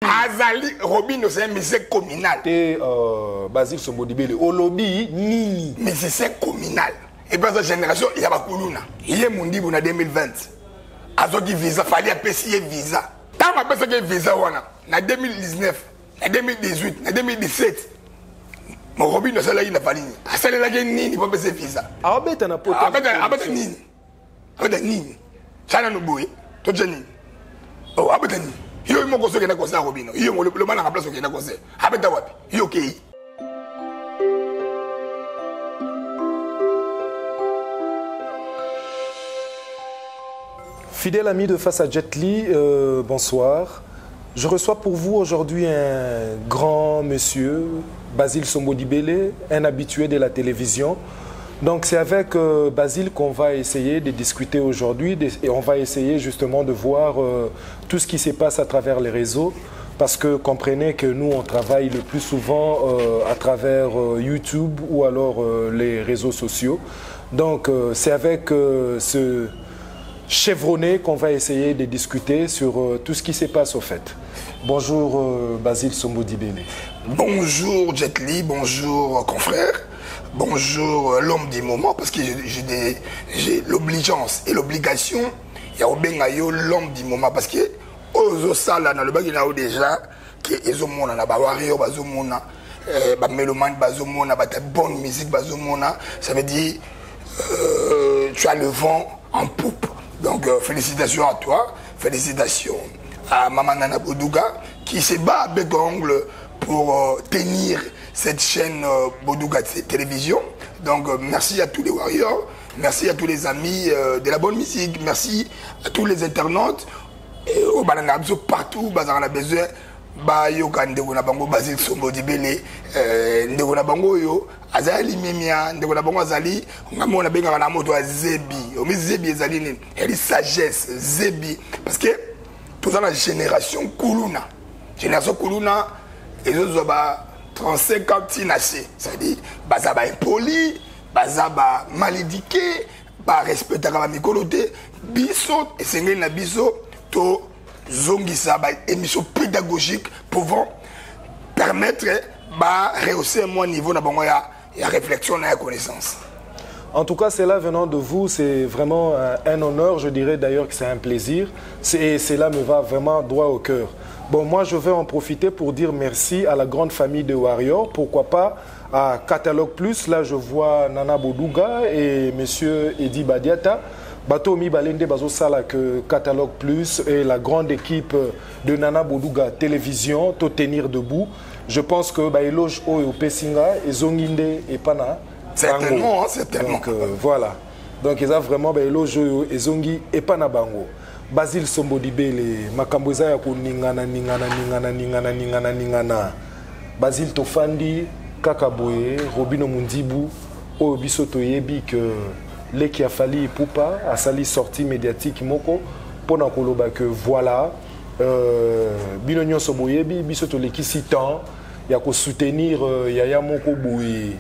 Azali Robino c'est un musicien communal. Et Basile Sombodibele au lobby nini. Musicien communal. Et puis cette génération il y a pas Kuluna. Il est mundi en 2020. Azoki visa fallait appeler visa. Tant on appelle ça que visa wana. En 2019, en 2018, en 2017. Mon Robino c'est là il n'a pas ligne. C'est là que nini pas passer visa. Abeta na poto. Abeta nini. Abeta nini. Chana no boy. To jeni. Oh abeta nini. Yo mo ko so ke na ko sa Robino. Yo mo le mana ka place ke na ko se. Abeta wapi. Yo okay. Fidèle ami de Face à Jet Li, bonsoir. Je reçois pour vous aujourd'hui un grand monsieur, Basile Sombodibele, un habitué de la télévision. Donc c'est avec Basile qu'on va essayer de discuter aujourd'hui et on va essayer justement de voir tout ce qui se passe à travers les réseaux. Parce que comprenez que nous, on travaille le plus souvent à travers YouTube ou alors les réseaux sociaux. Donc c'est avec ce chevronné qu'on va essayer de discuter sur tout ce qui se passe au fait. Bonjour Basile Sombodibele. Bonjour Jet Li, bonjour confrère, bonjour l'homme du moment, parce que j'ai l'obligeance et l'obligation, il y a l'homme du moment, parce que aux sala dans le bac il y a déjà que ezomona na ba warrior bazomona ba mélomane bazomona ba ta bonne musique bazomona, ça veut dire tu as le vent en poupe. Donc félicitations à toi, félicitations à Maman Nana Bouddouga qui se bat avec ongle pour tenir cette chaîne Bouddouga télévision. Donc merci à tous les warriors, merci à tous les amis de la bonne musique, merci à tous les internautes. Et au Bananabzo partout, on a besoin bayoka ndeko na bango Basile Sombodibele ndeko na bango yo azali mimia ndeko na bango azali ngamona benga na moto azebi omi zebi ezali ni elle sagesse zebi parce que tout ça la génération kuluna et autres ba 35 ans tinacé ça veut dire bazaba impoli bazaba malédiqué ba respecter ba mikoloté biso et sengeli na biso to zongisa ba émission pédagogique pouvant permettre de rehausser mon niveau de la réflexion et la connaissance. En tout cas, cela venant de vous, c'est vraiment un honneur. Je dirais d'ailleurs que c'est un plaisir. Et cela me va vraiment droit au cœur. Bon, moi, je vais en profiter pour dire merci à la grande famille de Warriors. Pourquoi pas à Catalogue Plus. Là, je vois Nana Bouddouga et Monsieur Edi Badiata. Batomi Balende Bazo Sala que Catalogue Plus et la grande équipe de Nana Bouddouga Télévision, tout tenir debout. Je pense que Baïloge O et Pessinga et Zonginde et Pana. Certainement, hein, certainement. Donc voilà. Donc ils ont vraiment Baïloge O et Zongi et Pana Bango. Basile Sombodibele, Makamboza Yako Ningana. Basile Tofandi, Kakaboye, Robino Mundibu, O Bisoto Yebi que. Les qui a fallu poupa a sali sortie médiatique moko pour na koloba que voilà binonyo soboyebi bisoto leki sitan ya ko soutenir yaya moko boye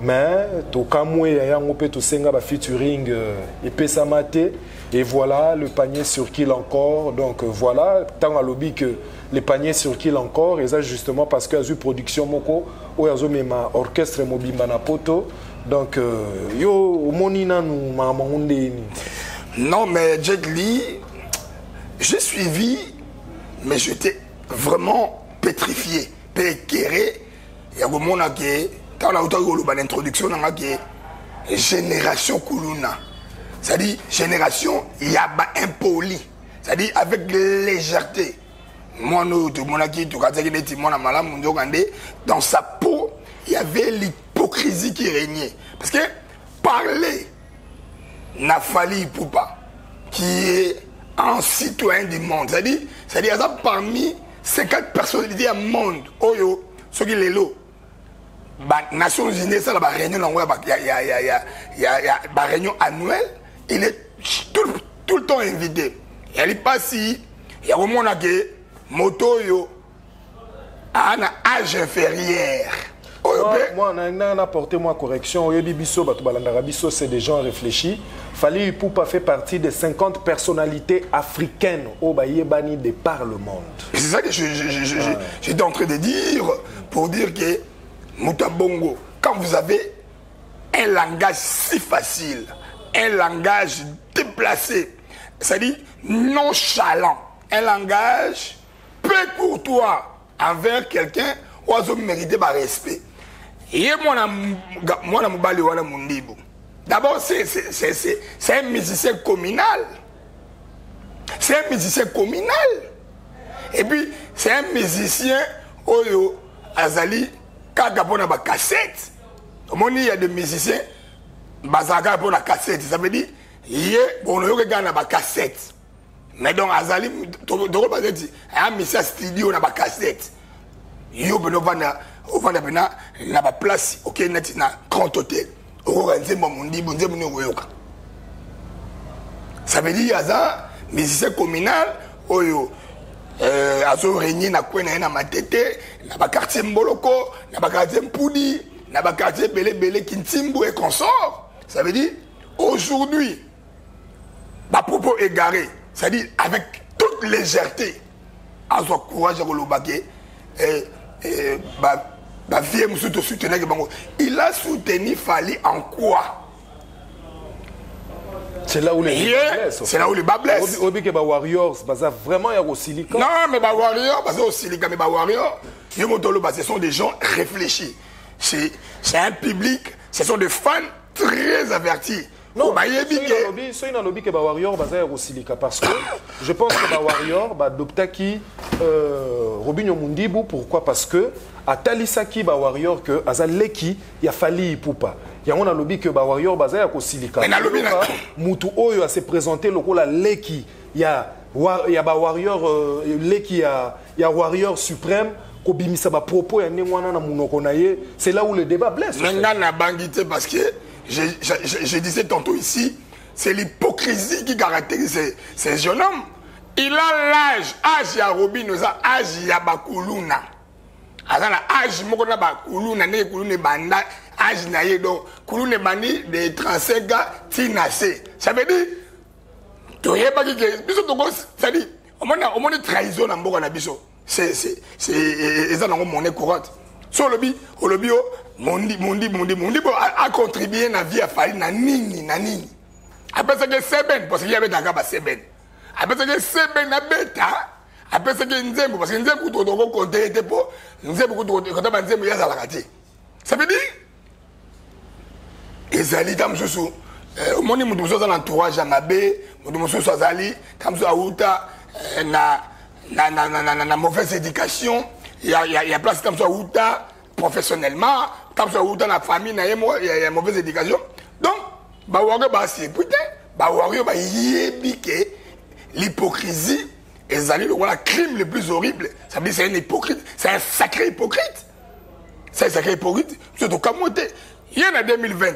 mais to kamwe yaya ngope to senga ba featuring et pesa maté et voilà le panier sur kill encore donc voilà tant à lobby que les paniers sur kill encore et ça justement parce que azu production moko o yazo mema orchestre mobimba na poto. Donc, yo, monina nous non, mais Jet Li, j'ai suivi, mais j'étais vraiment pétrifié, péquéré. Il y a un monde qui, quand on a eu l'introduction, on a dit génération Kuluna. C'est-à-dire, génération Yaba impoli. C'est-à-dire, avec légèreté. Moi, nous, tout le monde qui, dans sa peau, il y avait l'hypocrisie qui régnait. Parce que parler n'a fallu Poupa, qui est un citoyen du monde. C'est-à-dire parmi 50 personnalités du monde, Oyo, ceux qui les lots, les Nations Unies, ça, la réunion, il y a réunion annuelle, il est tout le temps invité. Il n'y a pas si, il y a un monde qui moto, yo, à un âge inférieur. Moi, on a apporté moi correction. C'est des gens réfléchis. Fally Ipupa fait partie des 50 personnalités africaines au Bayébani de par le monde. C'est ça que j'étais en train de dire, pour dire que Moutabongo, quand vous avez un langage si facile, un langage déplacé, c'est-à-dire nonchalant, un langage peu courtois envers quelqu'un, ou à mériter par respect. Et moi, d'abord, c'est un musicien communal. C'est un musicien communal. Et puis, c'est un musicien Oyo Azali Kagapona ba cassette. Il y a des musiciens Bazaka pour la cassette. Ça veut dire, il y a ba cassette. Mais donc, Azali, un musicien studio na ba cassette. Il y a une place, ok, na grand hôtel. Ça veut dire, il y a un musicien communal, Oyo. Azo régné na kwena na matete na quartier Mboloko na quartier Mpoudi na quartier Belé Kintimbu et consort. Ça veut dire aujourd'hui ma propos égaré, c'est-à-dire avec toute légèreté azo courage à Kolobake il a soutenu Fally en quoi? C'est là où les c'est là où les bas blessent. Obi que Warriors, vraiment il y a aussi silicone. Non, mais Warriors, parce que aussi mais Warriors, ce sont des gens réfléchis. C'est un public, ce sont des fans très avertis. Non, c'est une lobby que Warriors aussi parce que je pense que Warriors Doptaki Robinho Mundibu, pourquoi? Parce que à Talisaki Warriors que Azaleki il y a Fally Ipupa. Il y a un lobby que Warriors bazaya ko silika. Mutu Oyo a se présenté lokola Leki. Il y a Warriors Leki il y a Warriors suprême ko bimisa ba propos ya nengwana na munoko na ye. C'est là où le débat blesse. Menga na bangité parce que je disais tantôt ici, c'est l'hypocrisie qui caractérise ces jeunes hommes. Il a l'âge ya Robinoza, âge ya Bakuluna. Azana âge mokona Bakuluna ne Kulune banda âge na ye donc Kulune bandi de 35 ans tinacé. Ça veut dire to yeba ki biso to ça dit on a trahison na mboka na biso. C'est ça na monnaie courante. So lobby Mondi a contribué na vie à Fally na nini. Après ça que Seben parce qu'il y avait Dagaba Seben. Après ça que Seben na beta. Après ça que Nzembo parce que Nzembo to compter était pour Nzembo to compter Nzembo ya la kati. Ça veut dire ezali tam susu moni mutu so dans entourage à Mabé, mutu so azali tam so auta na mauvaise éducation, il y a place tam so auta professionnellement, tam so auta na famille na il y a mauvaise éducation. Donc Warrior c'est putain, Warrior yebi que l'hypocrisie ezali le crime le plus horrible. Ça veut dire c'est un hypocrite, c'est un sacré hypocrite. C'est un sacré hypocrite, surtout kamote. Il y en a 2020.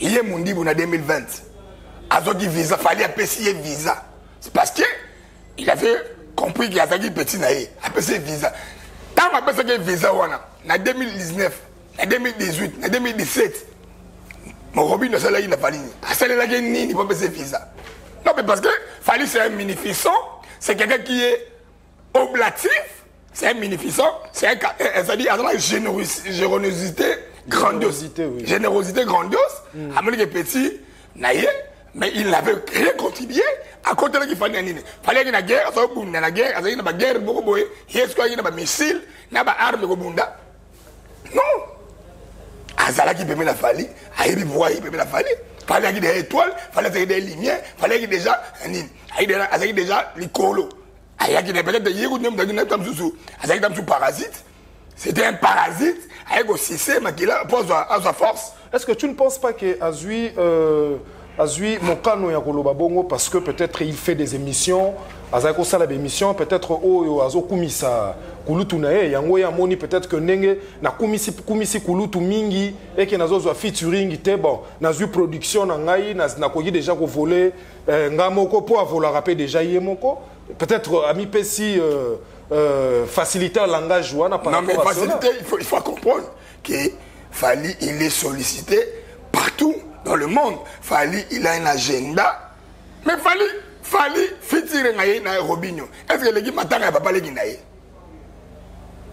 Il y a Mundi en 2020. Azoki visa, Fally a payé visa. C'est parce que il avait compris qu'il y a un petit naïe. A payé visa. Tant a payé visa, en 2019, en 2018, en 2017, mon Robin ne s'est pas Fally. A celle là qui n'y pas payé visa. Non, mais parce que Fally c'est un munificent, c'est quelqu'un qui est oblatif, c'est un munificent, c'est c'est-à-dire la générosité grandiose. Oui. Générosité grandiose, à mon petit, naïe, mais il n'avait rien contribué à côté de qu'il fallait qu'il fallait qu'il y ait guerre, il y a guerre, il y a guerre, il y a des missiles, il y a des armes, non. Azala qui permet la Fally, il permet la Fally. Fallait qu'il y ait des étoiles, fallait qu'il y ait des lumières, fallait qu'il y ait déjà les colos. Il y a peut-être des parasites. C'était un parasite avec un système qui pose à sa force. Est-ce que tu ne penses pas que Azui Mokano Yakoloba Bongo, parce que peut-être il fait des émissions, Azako Sala des émissions, peut-être Azo Kumisa Kulutu Nae, Yango Yamoni, peut-être que Nenge, na Kumisi Kulutu Mingi, et que Nazo featuring, bon, Nazu production, Nangai, Nakogi déjà ko volé, Ngamoko pour avoir rappelé déjà Yemoko, peut-être Ami Pessi faciliter le langage. Non, mais faciliter, il faut comprendre. que Fally, il est sollicité partout dans le monde. Fally, il a un agenda. Mais Fally, featuring na Robinho. Est-ce que les gens m'attendent à pas les guinaï?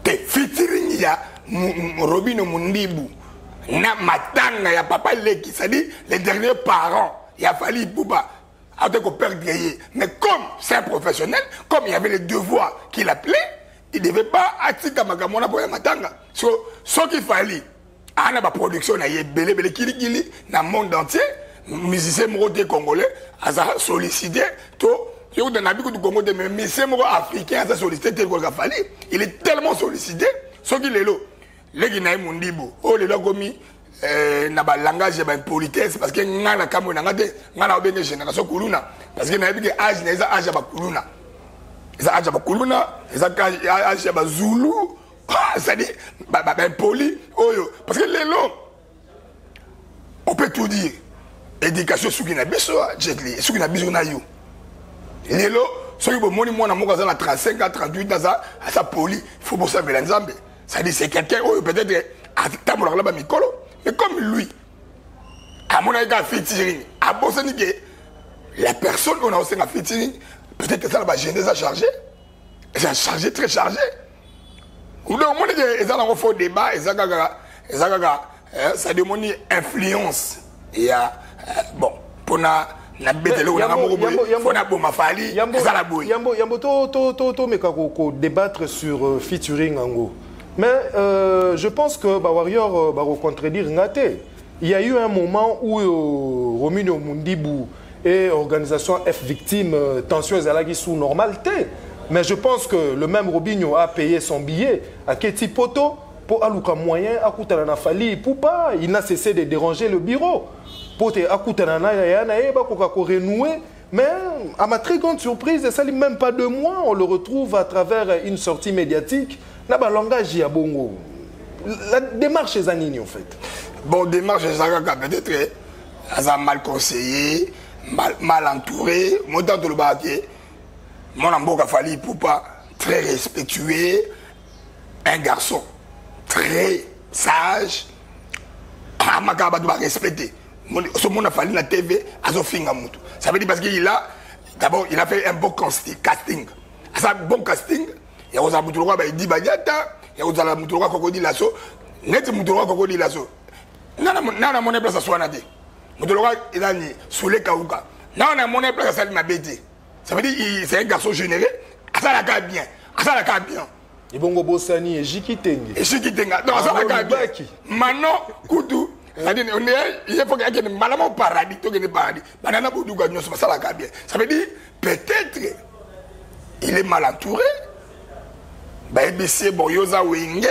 Featuring il y a Robinho Mundibu. Na matanga ya papa Leki, c'est-à-dire les derniers parents. Il a fallu Bouba. Mais comme c'est un professionnel, comme il y avait les devoirs qu'il appelait, il ne devait pas attirer Magamona pour Matanga. Ce qu'il fallait, il y a une production, il y a dans le monde entier, musiciens congolais, ils ont sollicité, il y a du Congo, mais musiciens africains ont sollicité, il est tellement sollicité, ce qu'il est là. Les Guinéens Mundibu, oh les logomis, na ba langage ba politesse parce que ngana kamwe na ngate ngana obenge génération kuluna parce que na yebike âge na eza âge ba kuluna eza âge ba kuluna eza âge ba zulu ça dit ba poli oyo parce que les lots on peut tout dire éducation suki na biso jetli suki na biso na yo les lots soki bo moni mwana moko za na 35 à 38 ans ça poli faut pour ça nzambe ça dit c'est quelqu'un oyo peut-être à tamola la ba mikolo. Mais comme lui, à mon avis, featuring, à Bossani, la personne qu'on a aussi un featuring, peut-être que ça va gêner, ça a chargé. Ça a chargé, très chargé. Donc, mon avis, ils ont un faux débat, ça demande une influence. Et bon, pour na bête là, on a bon ma Fally, ça la bouille. Yambo, to débattre sur featuring en gros. Mais je pense que Warrior va contredire Ngate. Il y a eu un moment où Robinho Mundibu et l'organisation F Victime, tension est sous normalité. Mais je pense que le même Robinho a payé son billet à Keti Poto pour Aluka moyen, à Koutana Fally, Poupa. Il n'a cessé de déranger le bureau. Pour Koutana renouer. Mais à ma très grande surprise, ça n'est même pas 2 mois, on le retrouve à travers une sortie médiatique. N'a pas langage ya bongo. La démarche est anine en fait. Bon, démarche peut-être elle a mal conseillé, mal entouré. Moi dans le baquet, mon amour a fallu pour pas très respectueux, un garçon très sage. Ah ma gaba doit respecter. Ce monde a fallu la TV à Zofinga Moutou. Ça veut dire parce qu'il a d'abord il a fait un bon casting. Ça bon casting. Il y a un Moutouroua, il dit Badiata, il y a un Moutouroua Cocody Lasso, net Moutouroua Cocody Lasso. Nana monnaie place à Soanade. Moutouroua, il a dit Soulé Kaouka. Nana monnaie place à Salima Bété. Ça veut dire c'est un garçon généré, à ça la carte bien. À ça la carte bien. Et bon, Bossani et Jikitengue. Et Jikitengue. Non, ça la carte bien. Maintenant, Koutou. Il faut qu'il y ait un malamo paradis, il y ait un paradis. Banana Boudouga, ça la carte bien. Ça veut dire peut-être il est mal entouré. BC Boyoza Wenge,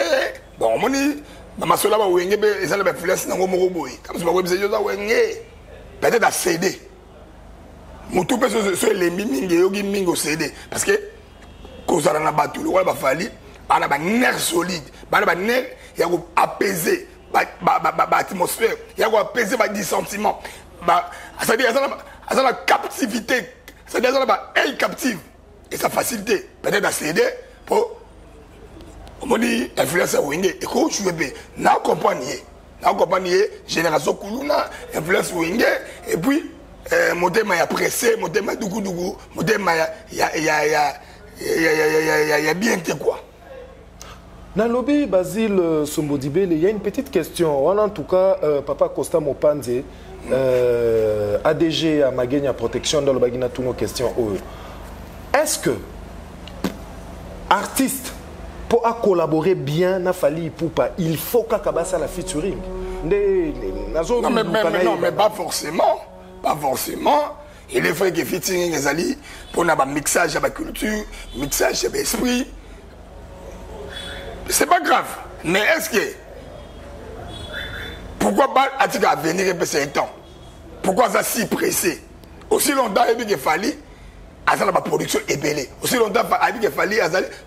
bon, moni, Masola Wenge, ils ont la influence dans le Moroboy. Comme si vous avez Wenge, peut-être à céder. Moutou peut se les miming et yogi mingo céder. Parce que, quand on a battu le roi, il a fallu, on a un nerf solide, on a un nerf, il y a apaiser l'atmosphère, il y a apaiser les sentiments. C'est-à-dire, il y a la captivité, c'est-à-dire, il y a une captive. Et sa facilité, peut-être à céder pour. On dit influenceur Wenge et quand je veux n'a accompagné génération Kuluna influence Wenge et puis mon thème a pressé mon thème dougou mon thème il y a bien été quoi. Dans le lobby Basile Sombodibele, il y a une petite question. En tout cas, Papa Costa Mopanze, ADG à Magenia Protection dans le Bagina tous nos questions. Est-ce que artiste pour collaborer bien na Fally Poupa, il faut qu'Akabassa la featuring. Non, mais pas forcément. Pas forcément. Il est vrai que featuring les alliés pour un mixage de la culture, mixage de l'esprit. C'est pas grave. Mais est-ce que. Pourquoi pas à venir un peu ces temps? Pourquoi ça si pressé? Aussi longtemps qu'il fallait, à la production est belle. Aussi longtemps qu'il fallait,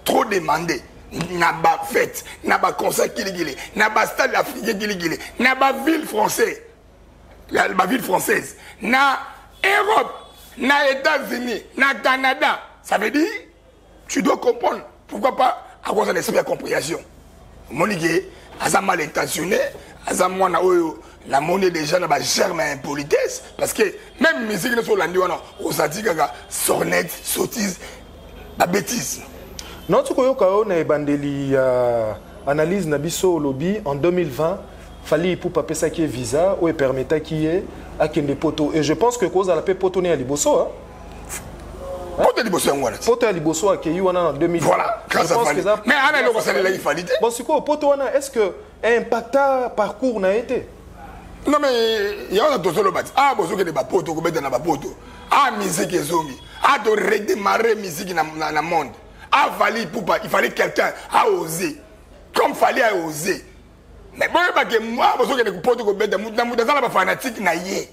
trop demander. N'a pas fête, n'a pas concert qui est n'a pas stade africain qui est n'a pas ville française, la ville française, n'a Europe, n'a États-Unis, n'a Canada. Ça veut dire, tu dois comprendre. Pourquoi pas avoir un esprit de compréhension. Monique, aza mal intentionné, aza mwana oyo la monnaie déjà na ba germe impolitesse parce que même musique ne so landi wana osati kaka sornette, sottise, ba bêtise. Non tu koyoka on a bandeli analyse na biso lobby en 2020 fallait pour pas pesa qui visa ou permettait qui est à kende poto et je pense que cause à la paix poto ne à liboso hein. Poto liboso ngwana. Poto à liboso a qui wana en 2020. Voilà, grâce à Fali. Mais ana loko ça la Fali. Bon c'est quoi poto wana est-ce que impacta parcours n'a été? Non mais il y a un autre bâti. Ah bozo que des bapoto ko beta na bapoto. Ah musique ezongi. Ah de redémarrer musique na monde. Ah Fali Poupa, il fallait quelqu'un a osé. Comme Fali a osé. Mais bon que moi bozo que des poto ko beta muta za ba fanatique na ye.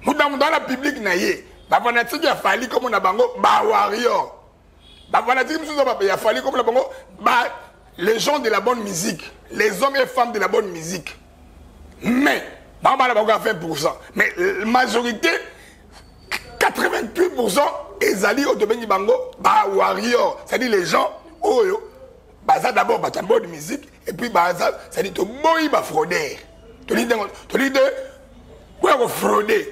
Muta na public na ye. Ba fanatique ya Fali comme na bango ba warrior. Ba fanatique muso ba ya Fali comme na bango ba les gens de la bonne musique, les hommes et femmes de la bonne musique. Mais, on va avoir 20%. Mais la majorité, 88%, ils allaient au domaine du bango, bah, warrior. C'est-à-dire les gens, oh, bah, ça d'abord, bah, bonne musique, et puis, bah, ça, c'est-à-dire, tu bois, bah, frauder. Tu dis, quoi, vous frauder?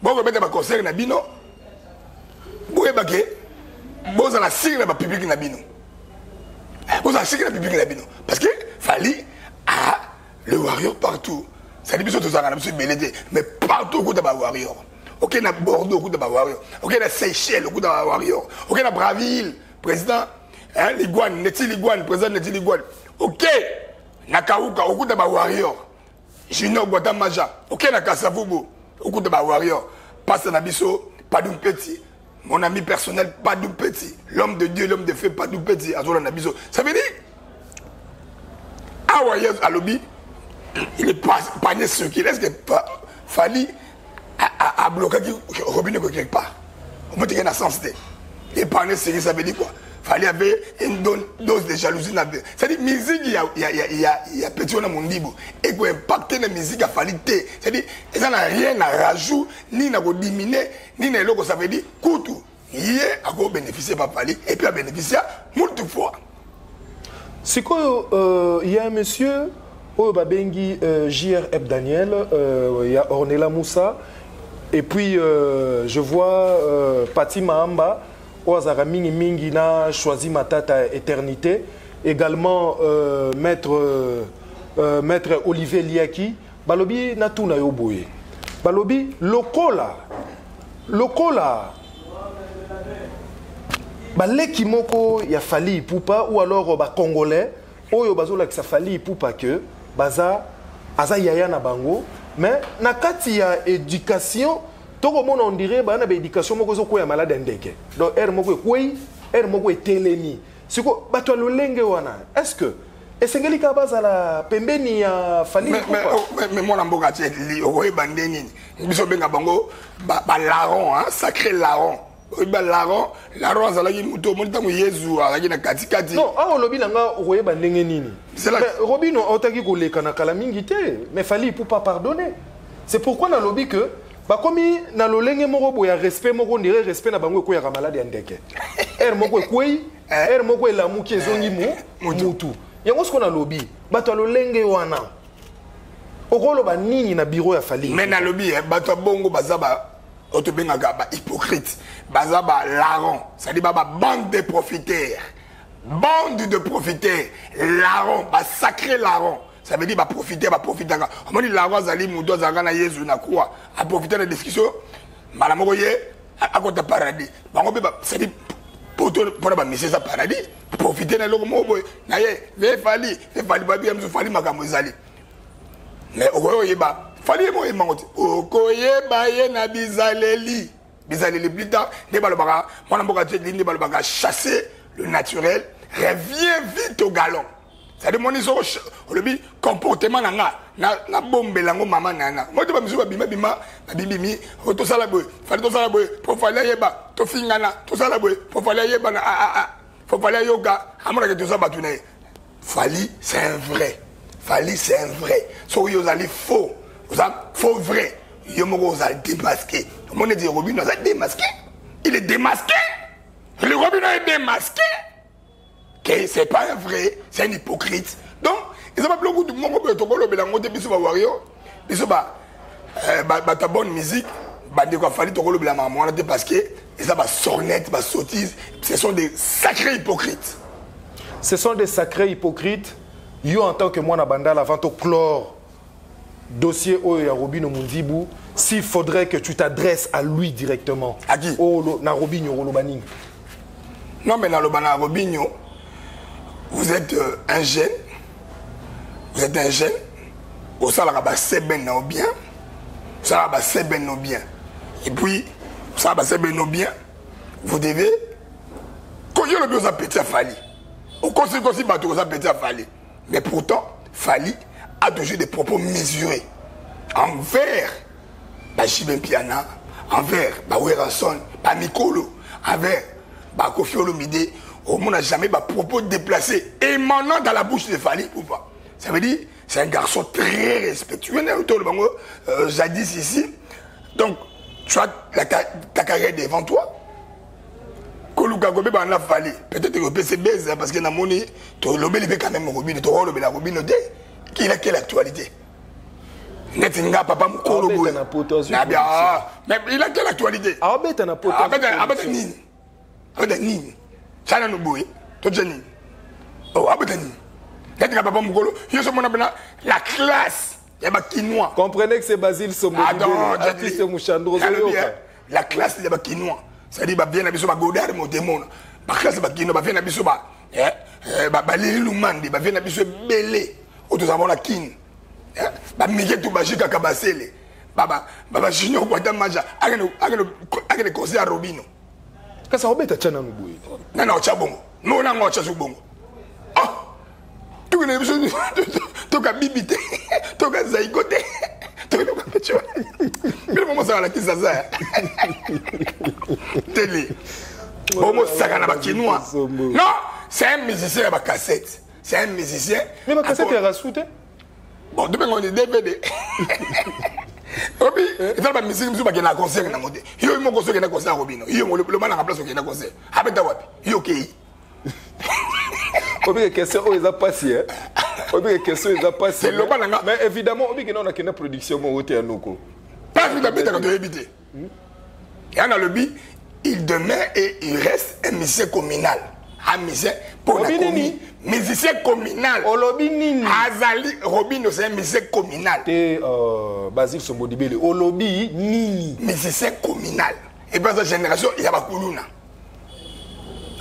Bon, vous mettez un concert, na bino. Vous avez vous la signe, la public, na bino. Vous avez la signe, la public, na bino. Parce que, fallait, ah, le warrior partout. C'est des choses que mais partout au coup de ma warrior. Ok, na Bordeaux au coup de ma warrior. Ok, na Seychelles au coup de ma warrior. Ok, na Braville, président, hein, Liguane, Neti Liguane, président Neti Liguane. Ok, na Kaouka au coup de ma warrior. Junior Guatamaja. Ok, na Kasavubu au coup de ma warrior. Passe na Bisso, pas d'un petit. Mon ami personnel, pas d'un petit. L'homme de Dieu, l'homme de feu, pas d'un petit. Azola na Bisso. Ça veut dire, ah ouais, à l'obbi. Il est pas ce qu'il est, Fali a bloqué Robinet quelque part. On peut dire qu'il y a un sens. Il est pas ce que ça veut dire quoi. Fali avait une dose de jalousie. C'est-à-dire, musique, il y a petit dans mon niveau. Et pour impacter la musique, à Fali. C'est-à-dire, ça n'a rien à rajouter, ni à diminuer, ni à l'autre, ça veut dire, Koutou. Il est à bénéficier par Fali, et puis à bénéficier multiple fois. C'est quoi, il y a un monsieur. Oh, Babengi, J.R. Daniel, il y a Ornella Moussa, et puis je vois Pati Mahamba, Oazara Mingi Mingi n'a choisi Matata Éternité, également maître Olivier Liaki, Balobi n'a tout na yoboye. Balobi, lokola, Baleki Moko, il y a Fali Poupa, ou alors Congolais, Oyo Bazola qui sa Fali Poupa que. Baza aza yaya na bango mais na kati ya éducation to ko mona on dirait ba na ba éducation moko zo ko ya malade ndeke donc moko moko etelemi siko bato lolenge wana est-ce que esengeli ka baza la pembeni ya Fali mais moi na mboka ti oye bandeni biso benga bango ba larron hein sacré larron. Larron azalaki muto montango Yezu azalaki na katikati. Non, ah olobi nanga okoyeba ndenge nini. Mais Robino otaki koleka na kala mingi te, mais Fali pour pas pardonner. C'est pourquoi na lobi que ba komi na lolenge moko boya respect moko ndire respect na bango ko ya malade andeke. Moko kwei, moko elamu ki ezongi mutu. Yango siko na lobi, bato lolenge wana. Okolo ba nini na bureau ya Fali. Mais na lobi bato bongo bazaba autobengaka hypocrite bazaba larron c'est-à-dire bande de profiteurs larron sacré larron ça veut dire profiter on dit larron zali mudo zanga na Yesu na quoi à profiter de discussion malamoko ye à côté paradis bango be c'est-à-dire pour ba mission ça paradis profiter na loko mobo na ye ve Fali ba bien Fali makambo zali mais okoyeba Fali mo emangote okoyeba ye na bizaleli plus tard ne balobaka mwana mboka tedi ne balobaka chasser le naturel revient vite au galon ça demande le comportement na bombelango mama nana moi to ba misu bima bibimi to sala boy Fali to sala boy pour Fali yeba to fingana to sala boy pour Fali yeba na pour Fali yoga amona ke to sa batune Fali c'est un vrai Fali c'est un vrai so yo allez faux faux vrai Yomoko vous allez démasqué. Comment on dit Robino vous allez démasqué. Il est démasqué. Le Robino est démasqué. que c'est pas un vrai, c'est un hypocrite. Donc, ils ont pas beaucoup de monde qui ont été en côté de Wario, ils ont ta bonne musique, il a fallu te maman parce que ils ont sornette, sottise, ce sont des sacrés hypocrites. Ce sont des sacrés hypocrites. Yo en tant que moi, Bandal, avant de clore dossier Oya Robino Mundibu, s'il faudrait que tu t'adresses à lui directement. À qui? Na Robinho Rolobani. Non, mais dans le Robinho, vous êtes un jeune. Vous êtes un jeune. Au Salaba, c'est bien bien. Salaba, c'est bien bien. Et puis, Salaba, c'est bien bien. Vous devez. Quand il y a le besoin de petit Fali, au conseil aussi, il y a besoin de petit Fali. Mais pourtant, Fali a toujours des propos mesurés envers Jibin Piana, envers Weranson, Mikolo, envers Kofi Olomide. On n'a jamais des propos déplacés émanant dans la bouche de Fali ou pas. Ça veut dire c'est un garçon très respectueux. Jadis ici. Donc, tu as ta carrière devant toi. Peut-être que le PCB, parce que tu as quand même Robin, tu as Robin qui a quelle actualité? Mais il a quelle actualité? La classe, il y a Kinois. Comprenez que c'est Basile Sombo. Artiste Mouchandro. La classe, il y a Kinois. C'est-à-dire que bien abisso Godard mon démon. Par classe Kinois, bien abisso Lili Lumandi, bien abisso Belé. Nous avons la kin. Miguel Toubaji Kakabasele. Baba Junior Guadamaja. Avec le conseil à Robino. Qu'est-ce que Robert Tchana nous bouille? Non, Tchabongo. Non, non, Tchabongo. Tu connais tu as bibité, tu as zaïgoté, tu as pécho. Mais le moment ça va la qui ça. Télé. Bon, ça va la Kinois. Non, c'est un musicien à la cassette. C'est un musicien. Mais ma cassette est rasoutée. Bon, depuis qu'on est DVD. Il faut que la musique soit un concert. Il y a un concert qui est un concert à Robino. Il y a le man à la place qui est un concert. Avec ta wap. Il y a OK. Obi question où ils ont passé. Obi question ils ont passé. Mais évidemment, Obi on a une production au hôtel Noko. Pas tout à fait quand tu éviter. Et on a le but, il demeure et il reste un musicien communal. Un musicien pour la commune. Musicien communal. Olobini. Azali Robino c'est un musicien communal. T'es Basile Sombodibele. Olobi Nini. Musicien communal. Et dans cette génération, il y a Bakuluna.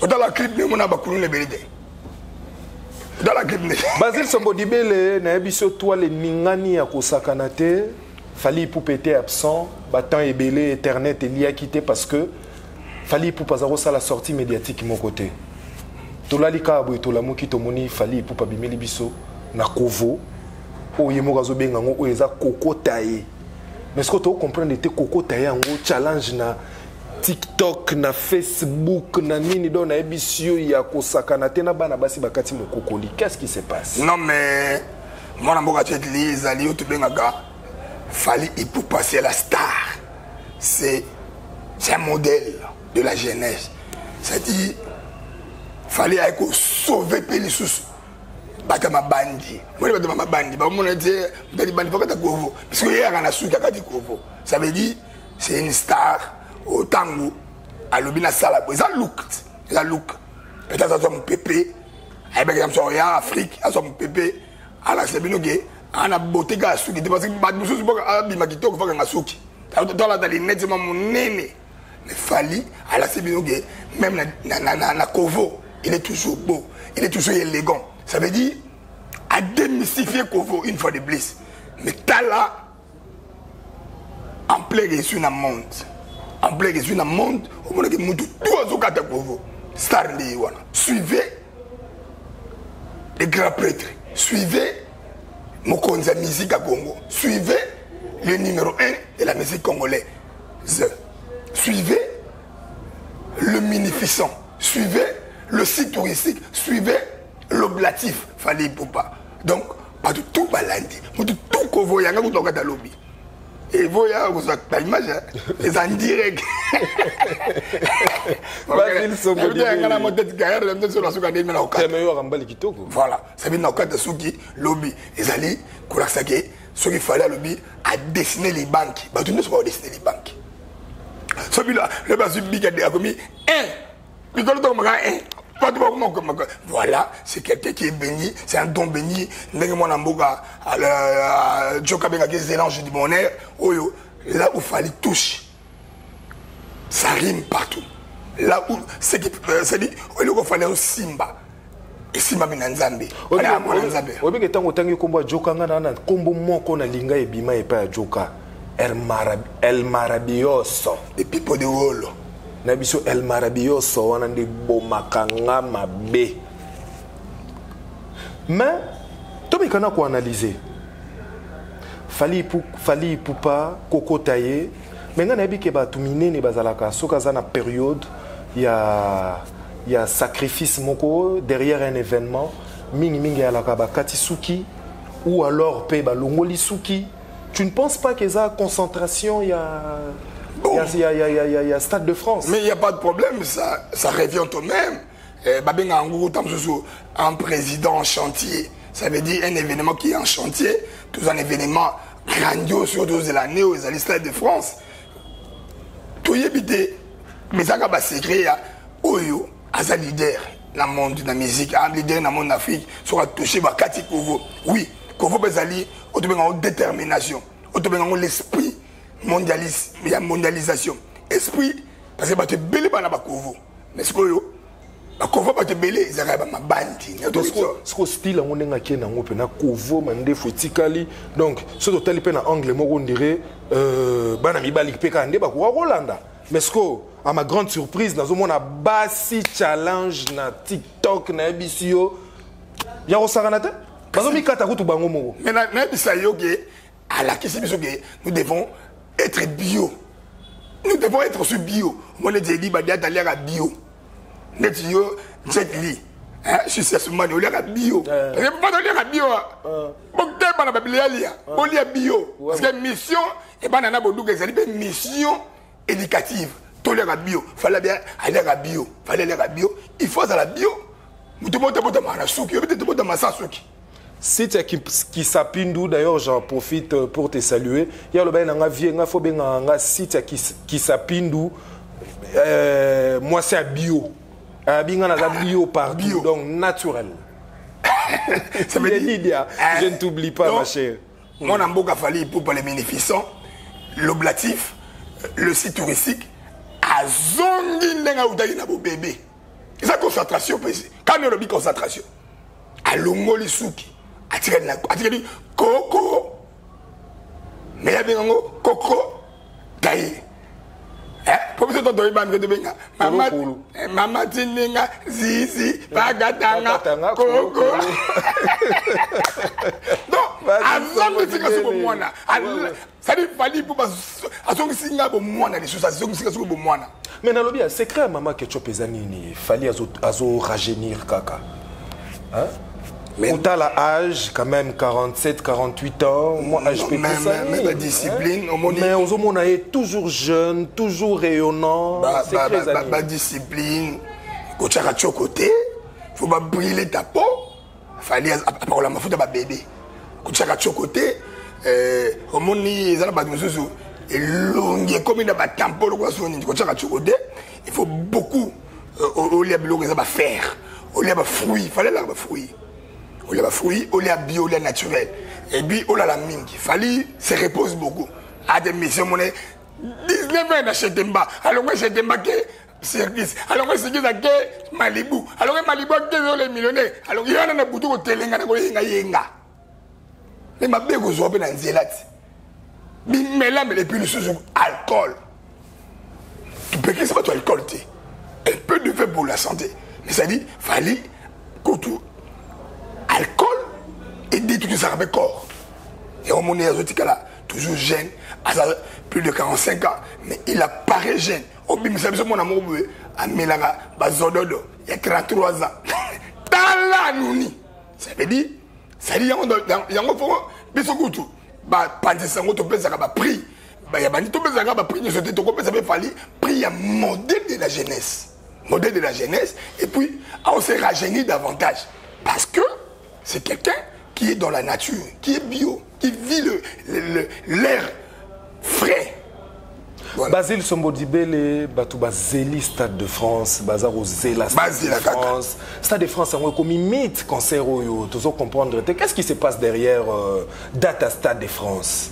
Dans la clip, il y a Bakuluna Belide. Dans la clip. Basile Sombodibele, na biso toi les ningani ya kosakanate, Fali pour péter absent, battant et belé Internet et l'y a quitté parce que Fali pour pas avoir ça la sortie médiatique mon côté. Tolali ka boy tolamuki tomoni Fali pour pas bimeli biso na kovo o yemo gazo benga ngo o eza kokotaye. Mais ce que tu comprends de te kokotaye en challenge na TikTok na Facebook na nini do na ebisio ya kosakana te na bana basi bakati mokokoli. Qu'est-ce qui se passe? Non mais moi na mboka tete ali to benga ga Fali il pour passer la star. C'est un modèle de la jeunesse. Ça dit Fali a sauver pays sous batama bandi. Moi je batama bandi. Ba mon dire bandi faut que ta kovo parce que hier on a su kaka di kovo. Ça veut dire c'est une star au tango à l'obina sala. Ils ont look. Peut-être ça mon pépé. Avec exemple sur Afrique, ça mon pépé. Ala sebinoge ana beauté ga suki parce que ba mususu boka abima kitoko faka ngasuki. Dans la dans net mon nene. Mais Fali ala sebinoge même na kovo, il est toujours beau, il est toujours élégant. Ça veut dire à démystifier kovo une fois de plus. Mais Tala en plein reçu dans le monde. En plein reçu dans le monde, au moment que tout azokata kovo. Star de wana. Suivez les grands prêtres. Suivez Mokonza musique à Congo. Suivez le numéro 1 de la musique congolaise. Suivez le Munificent. Suivez le site touristique. Suivez l'oblatif. Fali Poupa. Donc, pas de tout balandi. Tout Kovo Yanga ou Togata Lobby. Et vous, vous avez pas l'image, c'est en direct. Voilà, ça veut dire que Souki, lobby, les alliés, Kourasake, ce qu'il fallait à lobby, à dessiner les banques. Bah, tu ne sais pas dessiner les banques. Celui-là, le bas du a commis voilà, c'est quelqu'un qui est béni, c'est un don béni. Là où il fallait toucher, ça rime partout. Là où c'est dit, il fallait au Simba. Et Simba Minanzambe. El Maravilloso. The people de Wolo. Nabiso El Maravilloso, on a des bomakanga mabe. Mais, tout le monde a analysé. Fali Poupa, Koko Taye, mais on a dit que Batumine ne bazalaka. Soka zana période, il y a sacrifice moko derrière un événement. Mingi alaka ba Katisuki ou alors pe ba Longoli Suki. Tu ne penses pas qu'il y a concentration, il y a Stade de France? Mais il n'y a pas de problème, ça revient au même. Un président en chantier, ça veut dire un événement qui est en chantier, tout un événement grandiose sur 12 de l'année aux Stade de France. Tout y est mais ça va se créer Oyo, as un leader dans le monde de la musique, un leader dans le monde d'Afrique, sera touché par Kati Kovo. Oui. Kovo Bezali, on te met en détermination, on te met en l'esprit mondialiste, il y a mondialisation. Esprit, parce que tu es belé par la Kovo. Mais ce que Kovo va te belé, ils arrivent à ma bandi. Ce que style, on est qui na Kovo, mande fotikali. Donc, ce total est en anglais, on dirait, banami balik peka nde ba ko Rolanda. Mais ce que, à ma grande surprise, dans un monde à Bassi challenge na TikTok na Ebisio, ya Rosaranate. Mais nous devons être bio. Nous devons être sur bio. Moi, je dis, bio. Je suis seulement bio. Bio. Parce que mission, mission éducative. Bio. Fallait bien aller à bio. Fallait aller à bio. Il faut aller à bio. Nous devons te si tu qui s'appindou, d'ailleurs j'en profite pour te saluer. Il y a le bain en vie, il faut bien un site qui s'appindou. Moi c'est bio. Bio par bio, donc naturel. Ça veut dire, je ne t'oublie pas, ma chère. Mon amboka fali pour les bénéficiants, l'oblatif, le site touristique, à zongi n'enga oudaï na bo bébé. C'est la concentration, quand on a dit concentration, à l'ongoli souki. Attiré Coco. Mais il y a bien Coco. Taï. Pour que tu aies Maman Tinenga, Zizi, Bagatanga, Coco. Non, avant de dire que c'est bon, ça lui fallait pour que c'est bon, mais dans le bien, c'est clair, maman, que tu as il fallait rajeunir Kaka. Hein? Mais on a l'âge, quand même, 47, 48 ans. Moi, je peux pas ça. Mais la discipline, hein? Mais on est toujours jeune, toujours rayonnant. C'est très animé. La discipline, quand tu as côté, il faut pas brûler ta peau. Il fallait, à part la mafouta, bébé. Quand tu as côté, au monde, il y a des choses. Et longue, comme il y a des tampons, quand tu as côté, il faut beaucoup, au lieu de faire. Au lieu de fruits, il fallait des fruits. Au lieu de fruits, au lieu de bio, au lieu de naturel. Et puis, au lieu de la mine, il fallait se reposer beaucoup. À des missions, on est 19 ans d'acheter Mba. Alors, moi, j'ai démarqué service. Alors, moi, c'est qui Malibu. Alors, Malibu, les millionnaires. Alors, il y a un bouton au télénga, mais ma belle, vous avez un zélat. Mais là, mais puis le sous alcool. Tu peux que c'est pas toi alcool, un peu de fait pour la santé. Mais ça dit, fallait que tout alcool et dit tout ça avec corps. Et on monnaie là, toujours jeune, à plus de 45 ans, mais il apparaît jeune. Au bim, c'est mon amour, à Mélaga, Bazododo, il y a 33 ans. Tala Nouni. Ça veut dire, il y a un peu, mais ce que tout, pas de sango, tu peux ça prix. il y a des prix de sauter, ça fait fallu prix un modèle de la jeunesse. Modèle de la jeunesse. Et puis, on s'est rajeuni davantage. Parce que c'est quelqu'un qui est dans la nature, qui est bio, qui vit l'air frais. Voilà. Basile Sombodibele, Batouba Zéli, Stade de France, Bazar aux Zéla, Stade de France. Stade de France, c'est comme un mythe, cancer, tu dois comprendre. Qu'est-ce qui se passe derrière Data Stade de France?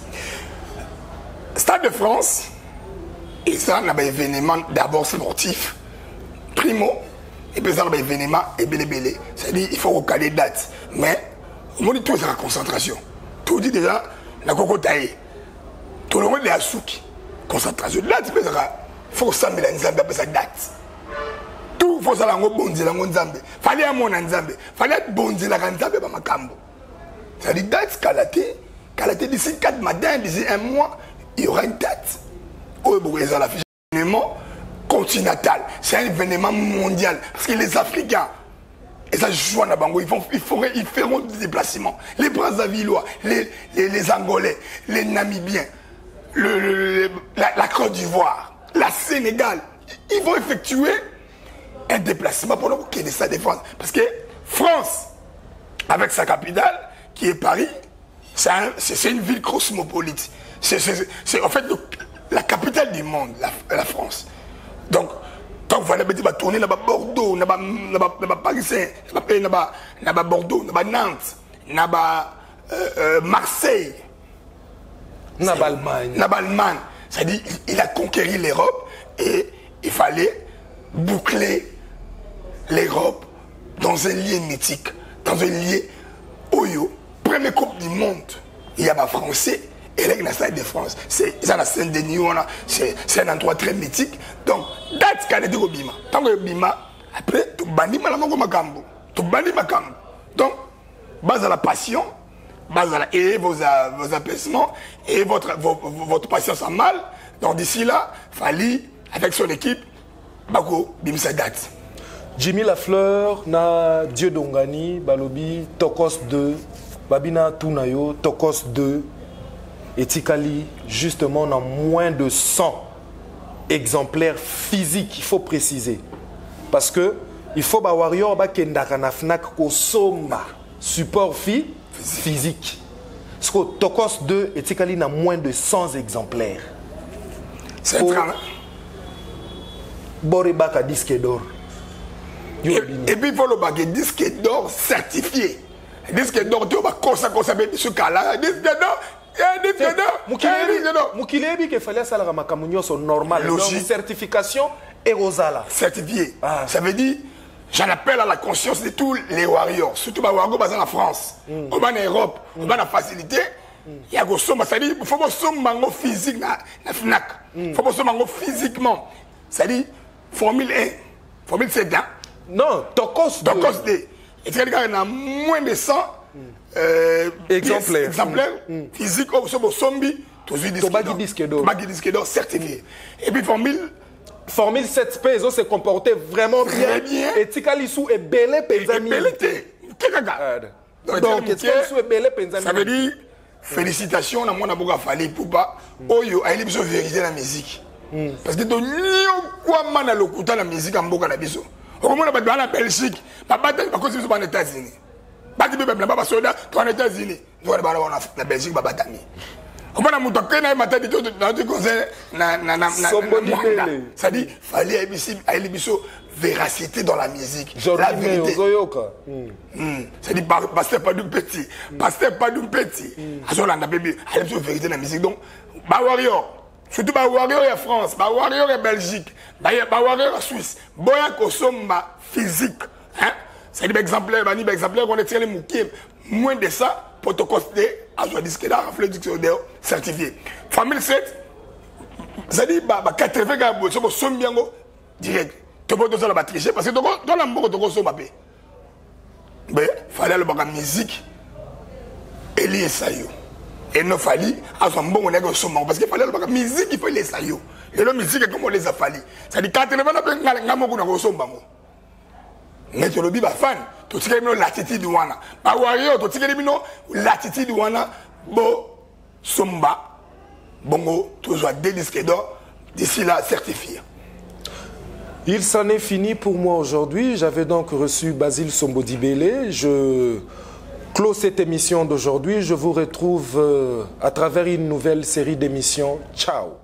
Stade de France, et ça, on a un événement d'abord sportif, primo, et puis ça, on a un événement et belé. C'est-à-dire qu'il faut recaler date. Mais, au moins, tout c'est la concentration. Tout dit déjà, la cocotaïe. Tout le monde est à souk. Concentration. Date, il faut que ça me la nzambe, après ça date. Tout, il faut que ça me bonzi, la nzambe. Fallait à mon nzambe. Fallait bonzi, la nzambe, ma cambo. C'est-à-dire, date, Kalaté, d'ici 4 matins, d'ici 1 mois, il y aura une date. Oh, c'est un événement continental. C'est un événement mondial. Parce que les Africains, et ça, je joue à Nabango, ils feront des déplacements. Les Brazzavillois, les Angolais, les Namibiens, la Côte d'Ivoire, la Sénégal, ils vont effectuer un déplacement pour nous qu'il y ait sa défense. Parce que France, avec sa capitale, qui est Paris, c'est une ville cosmopolite. C'est en fait la capitale du monde, la France. Donc, tant que vous allez tourner là-bas Bordeaux, là-bas Paris, là-bas Bordeaux, là-bas Nantes, là-bas Marseille, là-bas Allemagne. C'est-à-dire il a conquéri l'Europe et il fallait boucler l'Europe dans un lien mythique, dans un lien Oyo. Première Coupe du Monde, il y a des Français. Et là, il y a la Stade de France. C'est la Saint-Denis, c'est un endroit très mythique. Donc, date quand il y a Bima. Tant que Bima, après, tu bandis Makambo. Tu bandis Makambo. Donc, base à la passion, et vos apaisements, et votre patience en mal. Donc, d'ici là, Fali, avec son équipe, Bako, Bim sa date. Jimmy Lafleur, na Dieu Dongani, Balobi, Tokos 2, Babina Tunayo, Tokos 2. Et Tikali, justement, on a moins de 100 exemplaires physiques, il faut préciser. Parce que il faut que Warrior support physique. Parce que Tokos 2 et Tikali a moins de 100 exemplaires. C'est un travail. Boribaka disque d'or. Et puis il faut le disque d'or certifié. Disque d'or, tu vas consacrer ce cas-là. Disque d'or. Moukilebi qu'il fallait ça la makamunyo sont normal. Donc certification et rosala. Certifié. Ça veut dire j'en appelle à la conscience de tous les warriors, surtout les warriors basés en France, en Europe, en facilité. Il y a ça dit il faut que ce mango physique na FNAC. Il faut que ce mango physiquement. Ça dit formule 1, formule 7 ans. Non, Tokos 2. Et tu regardes a moins de 100 exemplaires physiques au sombi, disque d'or certifié. Et puis formule 7P, ils ont se comporté vraiment bien. Et Tikalisou est belé penzami. Donc Tikalisou est belé penzami. Ça veut dire félicitations à mon aboga Fali Poupa. Oyo a une vérité la musique. Parce que ton quoi man a l'okuta la musique en boka na biso. Au moment où on va en Belgique, papa t'es pas cause aux États-Unis. Bati bébé blanc soda toi aux États-Unis nous on va la Belgique baba tami comment na muto kena mata de dans du conseil na ça dit fallait biso véracité dans la musique la vérité ça dit pasteur pas du petit azolanda bébé elle biso vérité dans la musique donc ba warrior surtout ba warrior en France ba warrior en Belgique ba warrior en Suisse boya kosomba physique hein. C'est un exemplaire, on est tiré les moukiers. Moins de ça, pour te coster, à ce disque là, rafle dictionnaire certifié. Famille 7, ça dit, 80 gars, si vous sommes bien, direct. Tu peux te faire la tricher parce que dans la mort, tu peux te faire. Mais il fallait la musique et les saillots. Et non, fallait, à son bon, on est parce qu'il fallait la musique, il faut les saillots. Et la musique, comme on les a fallu. Ça dit, 80 gars, mais tu le fan, tu sais que l'attitude wana. Ba warrior, tu sais que l'attitude wana bo somba bongo toujours 2 disques d'or d'ici là certifié. Il s'en est fini pour moi aujourd'hui. J'avais donc reçu Basile Sombodibele. Je clôt cette émission d'aujourd'hui. Je vous retrouve à travers une nouvelle série d'émissions. Ciao.